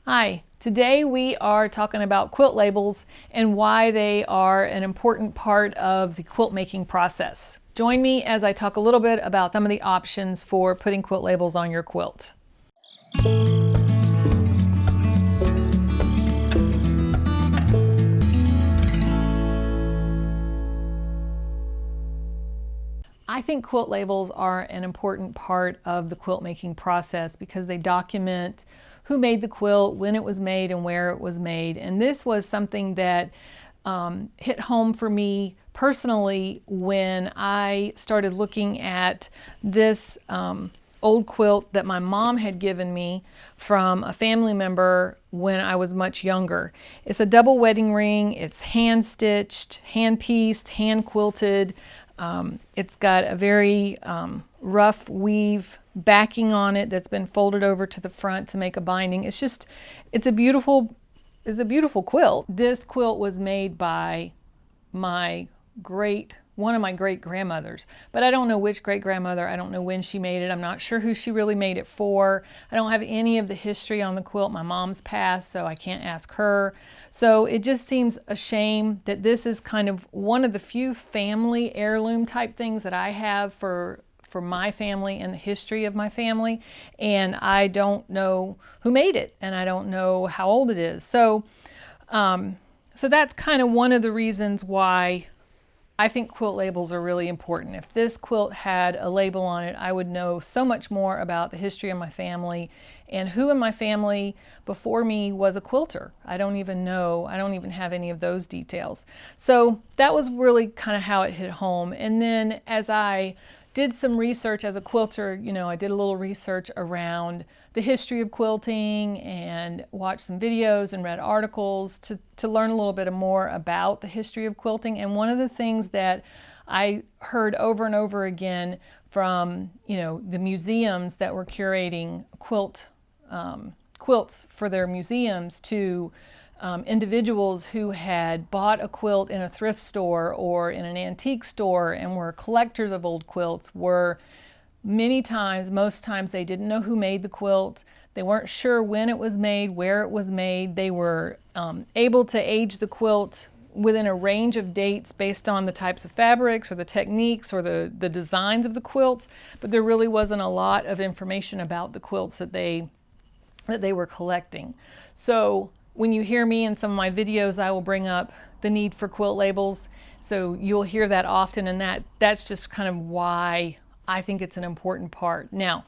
Hi, today we are talking about quilt labels and why they are an important part of the quilt making process. Join me as I talk a little bit about some of the options for putting quilt labels on your quilt. I think quilt labels are an important part of the quilt making process because they document who made the quilt, when it was made, and where it was made. And this was something that hit home for me personally when I started looking at this old quilt that my mom had given me from a family member when I was much younger. It's a double wedding ring. It's hand stitched, hand pieced, hand quilted. It's got a very rough weave backing on it that's been folded over to the front to make a binding. It's a beautiful quilt. This quilt was made by one of my great grandmothers, but I don't know which great grandmother. I don't know when she made it. I'm not sure who she really made it for. I don't have any of the history on the quilt. My mom's passed, so I can't ask her. So it just seems a shame that this is kind of one of the few family heirloom type things that I have for my family and the history of my family, and I don't know who made it, and I don't know how old it is. So that's kind of one of the reasons why I think quilt labels are really important. If this quilt had a label on it, I would know so much more about the history of my family and who in my family before me was a quilter. I don't even know. I don't even have any of those details. So that was really kind of how it hit home. And then as I did some research as a quilter, I did a little research around the history of quilting and watched some videos and read articles to learn a little bit more about the history of quilting. And one of the things that I heard over and over again from the museums that were curating quilts for their museums to individuals who had bought a quilt in a thrift store or in an antique store and were collectors of old quilts were most times they didn't know who made the quilt. They weren't sure when it was made, where it was made. They were able to age the quilt within a range of dates based on the types of fabrics or the techniques or the designs of the quilts, but there really wasn't a lot of information about the quilts that they were collecting. So when you hear me in some of my videos, I will bring up the need for quilt labels. So you'll hear that often, and that's just kind of why I think it's an important part. Now,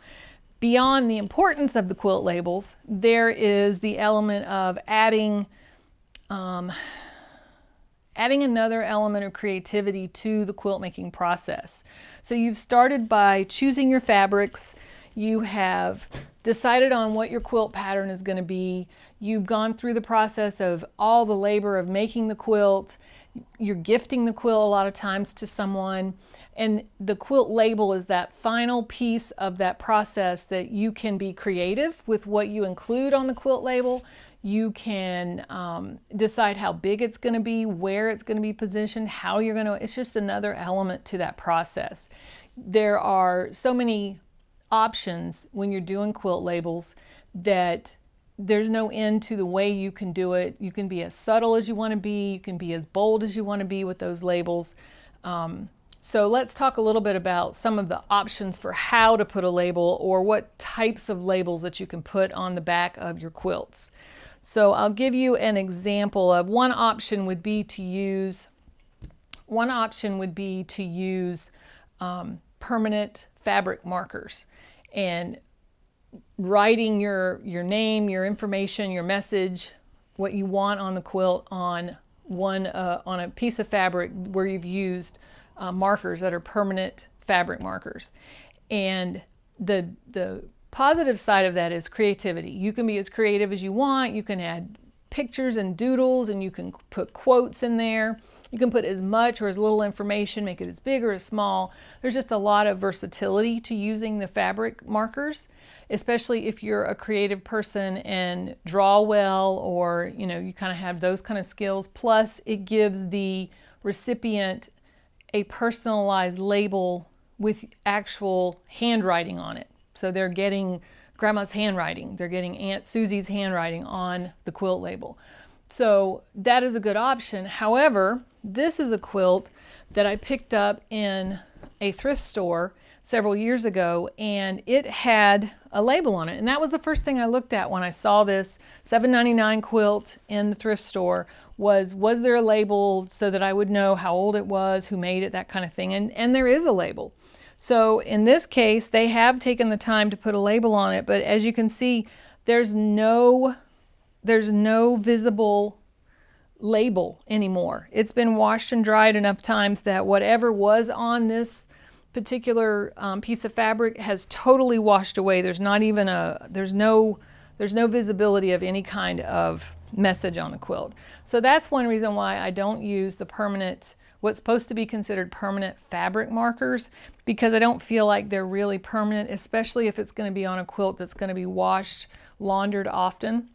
beyond the importance of the quilt labels, there is the element of adding another element of creativity to the quilt making process. So you've started by choosing your fabrics. You have decided on what your quilt pattern is going to be. You've gone through the process of all the labor of making the quilt. You're gifting the quilt a lot of times to someone. And the quilt label is that final piece of that process that you can be creative with what you include on the quilt label. You can decide how big it's going to be, where it's going to be positioned, how you're going to, it's just another element to that process. There are so many options when you're doing quilt labels that there's no end to the way you can do it. You can be as subtle as you want to be. You can be as bold as you want to be with those labels. So let's talk a little bit about some of the options for how to put a label or what types of labels that you can put on the back of your quilts. So I'll give you an example of one option would be to use permanent fabric markers and writing your name, your information, your message, what you want on the quilt on a piece of fabric where you've used markers that are permanent fabric markers. And the positive side of that is creativity. You can be as creative as you want. You can add pictures and doodles, and you can put quotes in there. You can put as much or as little information, make it as big or as small. There's just a lot of versatility to using the fabric markers, especially if you're a creative person and draw well, or you kind of have those kind of skills. Plus, it gives the recipient a personalized label with actual handwriting on it. So they're getting Grandma's handwriting. They're getting Aunt Susie's handwriting on the quilt label. So that is a good option. However, this is a quilt that I picked up in a thrift store several years ago, and it had a label on it. And that was the first thing I looked at when I saw this $7.99 quilt in the thrift store. Was there a label so that I would know how old it was, who made it, that kind of thing. And there is a label. So in this case, they have taken the time to put a label on it, but as you can see, there's no visible label anymore. It's been washed and dried enough times that whatever was on this particular piece of fabric has totally washed away. There's not even there's no visibility of any kind of message on the quilt. So that's one reason why I don't use the permanent, what's supposed to be considered permanent fabric markers, because I don't feel like they're really permanent, especially if it's going to be on a quilt that's going to be washed, laundered often.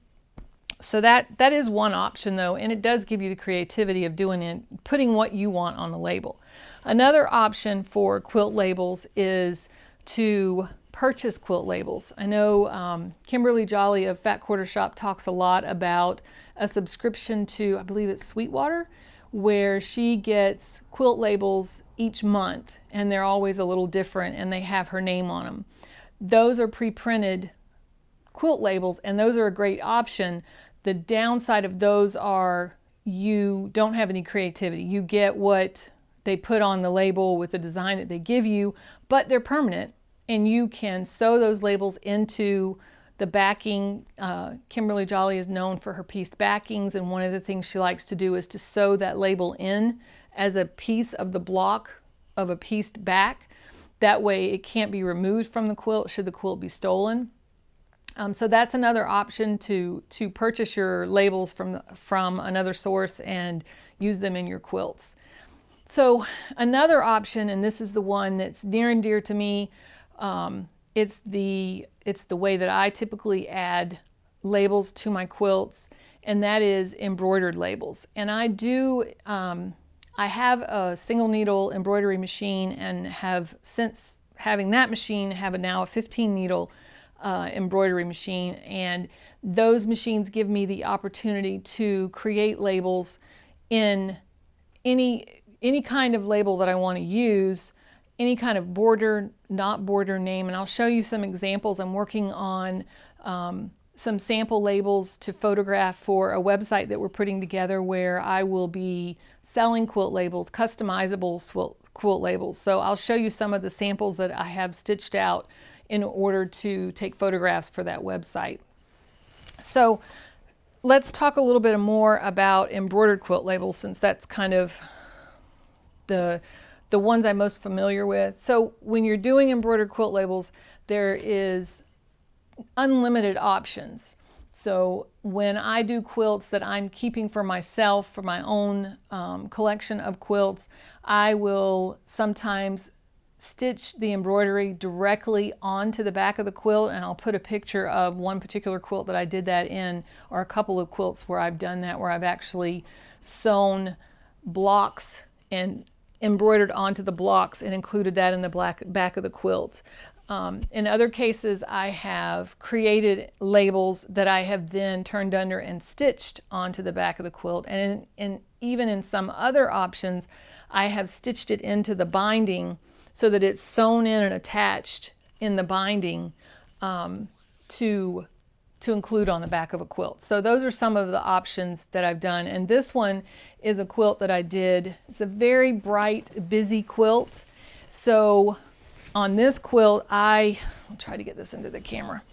So that is one option though, and it does give you the creativity of putting what you want on the label. Another option for quilt labels is to purchase quilt labels. I know Kimberly Jolly of Fat Quarter Shop talks a lot about a subscription to, I believe it's Sweetwater, where she gets quilt labels each month, and they're always a little different, and they have her name on them. Those are pre-printed quilt labels, and those are a great option. The downside of those are you don't have any creativity. You get what they put on the label with the design that they give you, but they're permanent, and you can sew those labels into the backing. Kimberly Jolly is known for her pieced backings, and one of the things she likes to do is to sew that label in as a piece of the block of a pieced back. That way it can't be removed from the quilt should the quilt be stolen. So that's another option to purchase your labels from another source and use them in your quilts. So another option, and this is the one that's near and dear to me, it's the way that I typically add labels to my quilts, and that is embroidered labels. And I have a single needle embroidery machine, and have, since having that machine, have now a 15 needle embroidery machine, and those machines give me the opportunity to create labels in any kind of label that I want to use, any kind of border, not border name, and I'll show you some examples. I'm working on some sample labels to photograph for a website that we're putting together, where I will be selling quilt labels, customizable quilt labels. So I'll show you some of the samples that I have stitched out in order to take photographs for that website. So let's talk a little bit more about embroidered quilt labels, since that's kind of the ones I'm most familiar with. So when you're doing embroidered quilt labels, there is unlimited options. So when I do quilts that I'm keeping for myself, for my own collection of quilts, I will sometimes stitch the embroidery directly onto the back of the quilt, and I'll put a picture of one particular quilt that I did that in, or a couple of quilts where I've done that, where I've actually sewn blocks and embroidered onto the blocks and included that in the back of the quilt. In other cases, I have created labels that I have then turned under and stitched onto the back of the quilt, and even in some other options, I have stitched it into the binding so that it's sewn in and attached in the binding to include on the back of a quilt. So those are some of the options that I've done. And this one is a quilt that I did. It's a very bright, busy quilt. So on this quilt, I'll try to get this into the camera.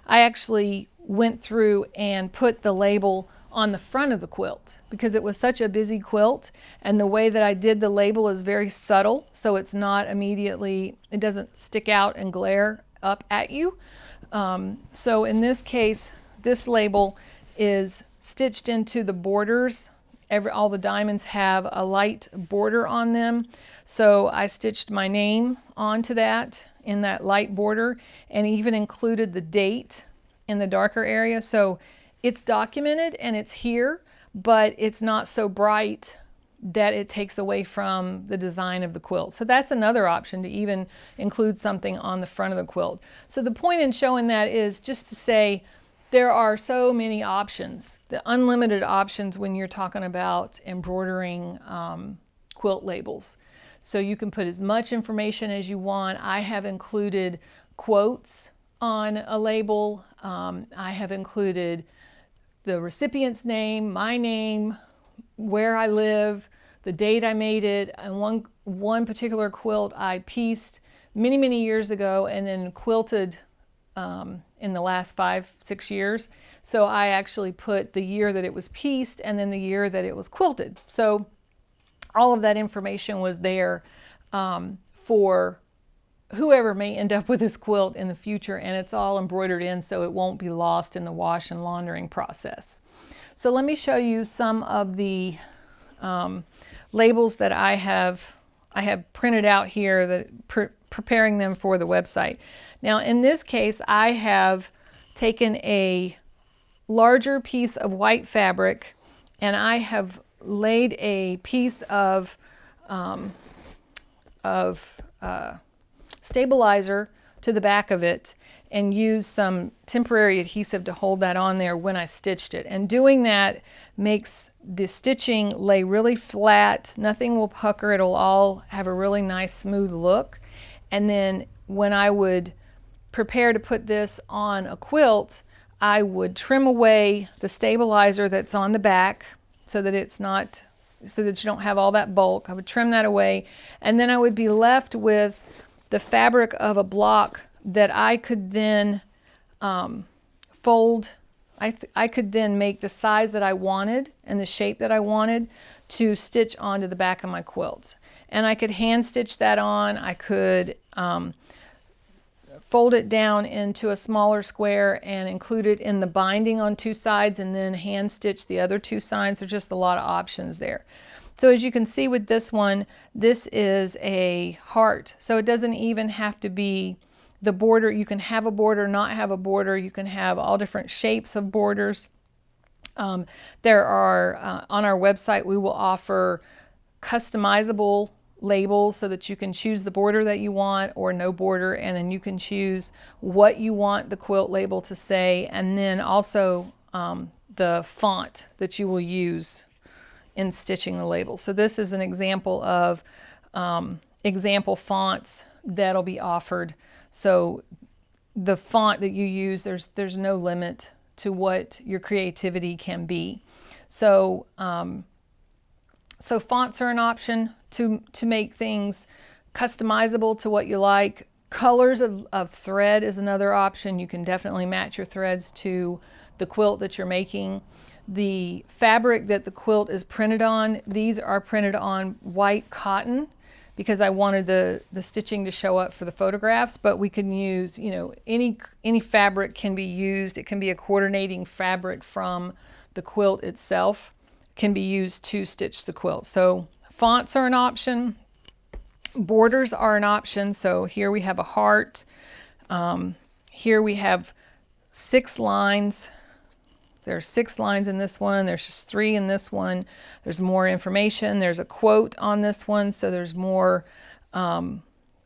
I actually went through and put the label on the front of the quilt because it was such a busy quilt, and the way that I did the label is very subtle, so it's not immediately, it doesn't stick out and glare up at you. So in this case, this label is stitched into the borders. All the diamonds have a light border on them, so I stitched my name onto that in that light border, and even included the date in the darker area. So it's documented and it's here, but it's not so bright that it takes away from the design of the quilt. So that's another option, to even include something on the front of the quilt. So the point in showing that is just to say there are so many options, the unlimited options when you're talking about embroidering quilt labels. So you can put as much information as you want. I have included quotes on a label. I have included the recipient's name, my name, where I live, the date I made it. And one particular quilt I pieced many, many years ago and then quilted in the last 5-6 years. So I actually put the year that it was pieced and then the year that it was quilted. So all of that information was there for whoever may end up with this quilt in the future, and it's all embroidered in so it won't be lost in the wash and laundering process. So let me show you some of the labels that I have printed out here, that preparing them for the website. Now in this case, I have taken a larger piece of white fabric and I have laid a piece of stabilizer to the back of it and used some temporary adhesive to hold that on there when I stitched it. And doing that makes the stitching lay really flat. Nothing will pucker. It'll all have a really nice smooth look. And then when I would prepare to put this on a quilt, I would trim away the stabilizer that's on the back so that it's not, so that you don't have all that bulk. I would trim that away, and then I would be left with the fabric of a block that I could then fold. I could then make the size that I wanted and the shape that I wanted to stitch onto the back of my quilt. And I could hand stitch that on. I could fold it down into a smaller square and include it in the binding on two sides and then hand stitch the other two sides. There's just a lot of options there. So as you can see with this one, this is a heart. So it doesn't even have to be the border. You can have a border, not have a border. You can have all different shapes of borders. There are, on our website, we will offer customizable labels so that you can choose the border that you want or no border, and then you can choose what you want the quilt label to say, and then also the font that you will use in stitching the label. So this is an example of example fonts that'll be offered. So the font that you use, there's no limit to what your creativity can be. So so fonts are an option to make things customizable to what you like. Colors of thread is another option. You can definitely match your threads to the quilt that you're making. The fabric that the quilt is printed on, these are printed on white cotton because I wanted the stitching to show up for the photographs, but we can use, you know, any fabric can be used. It can be a coordinating fabric from the quilt itself, can be used to stitch the quilt. So fonts are an option. Borders are an option. So here we have a heart. Here we have 6 lines. There's 6 lines in this one. There's just 3 in this one. There's more information. There's a quote on this one, so there's more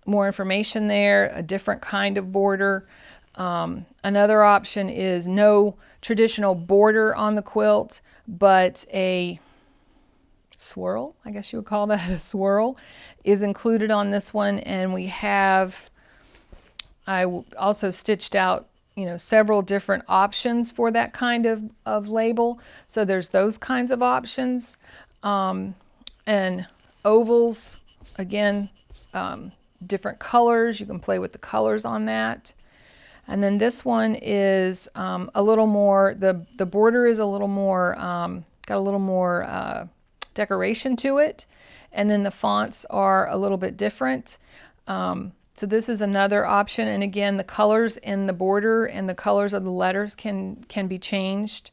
information there. A different kind of border. Another option is no traditional border on the quilt, but a swirl, I guess you would call that a swirl, is included on this one. And we have, I also stitched out, you know, several different options for that kind of label. So there's those kinds of options. And ovals, again, different colors. You can play with the colors on that. And then this one is a little more, the border is a little more, got a little more decoration to it. And then the fonts are a little bit different. So this is another option, and again, the colors in the border and the colors of the letters can be changed.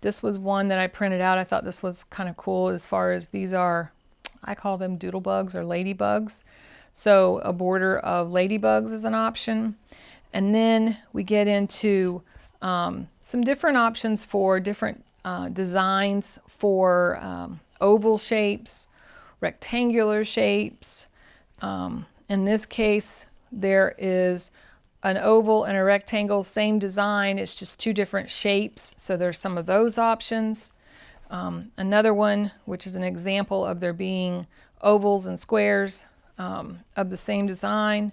This was one that I printed out. I thought this was kind of cool as far as these are, I call them doodlebugs or ladybugs. So a border of ladybugs is an option. And then we get into some different options for different designs for oval shapes, rectangular shapes. In this case, there is an oval and a rectangle, same design, it's just two different shapes. So there's some of those options. Another one, which is an example of there being ovals and squares of the same design.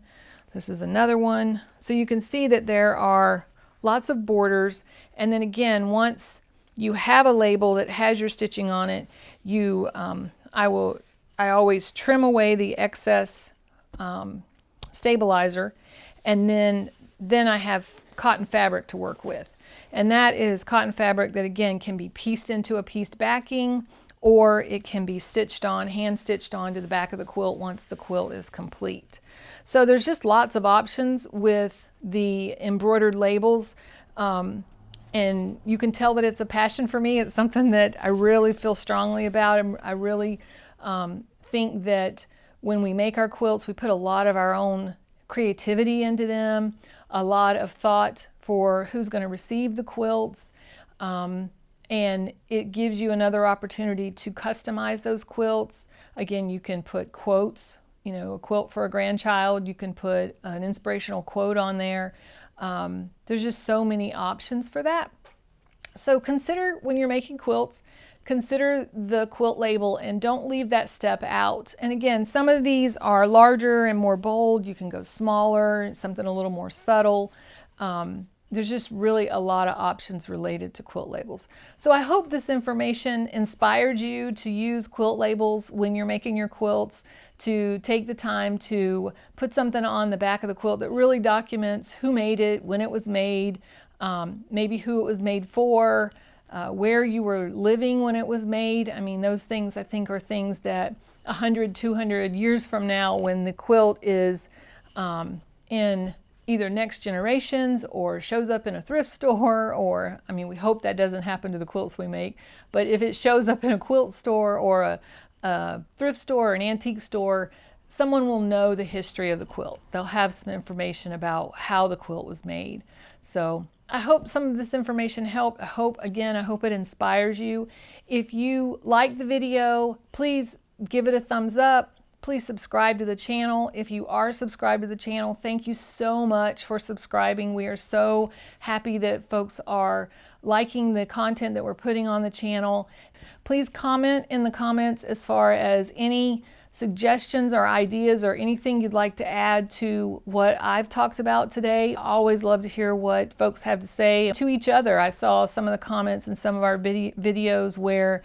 This is another one. So you can see that there are lots of borders. And then again, once you have a label that has your stitching on it, I always trim away the excess stabilizer, and then I have cotton fabric to work with. And that is cotton fabric that again can be pieced into a pieced backing, or it can be stitched on, hand stitched onto the back of the quilt once the quilt is complete. So there's just lots of options with the embroidered labels. And you can tell that it's a passion for me. It's something that I really feel strongly about. I really think that when we make our quilts, we put a lot of our own creativity into them, a lot of thought for who's going to receive the quilts, and it gives you another opportunity to customize those quilts. Again, you can put quotes, you know, a quilt for a grandchild, you can put an inspirational quote on there. There's just so many options for that. So consider, when you're making quilts, consider the quilt label and don't leave that step out. And again, some of these are larger and more bold. You can go smaller, something a little more subtle. There's just really a lot of options related to quilt labels. So I hope this information inspired you to use quilt labels when you're making your quilts, to take the time to put something on the back of the quilt that really documents who made it, when it was made, maybe who it was made for, where you were living when it was made. I mean, those things I think are things that 100, 200 years from now, when the quilt is in either next generations or shows up in a thrift store, or, I mean, we hope that doesn't happen to the quilts we make, but if it shows up in a quilt store or a thrift store or an antique store, someone will know the history of the quilt. They'll have some information about how the quilt was made. So I hope some of this information helped. I hope it inspires you. If you like the video, please give it a thumbs up. Please subscribe to the channel. If you are subscribed to the channel, thank you so much for subscribing. We are so happy that folks are liking the content that we're putting on the channel. Please comment in the comments as far as any suggestions or ideas or anything you'd like to add to what I've talked about today. I always love to hear what folks have to say to each other. I saw some of the comments in some of our videos where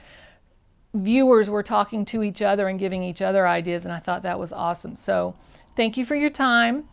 viewers were talking to each other and giving each other ideas, and I thought that was awesome. So thank you for your time.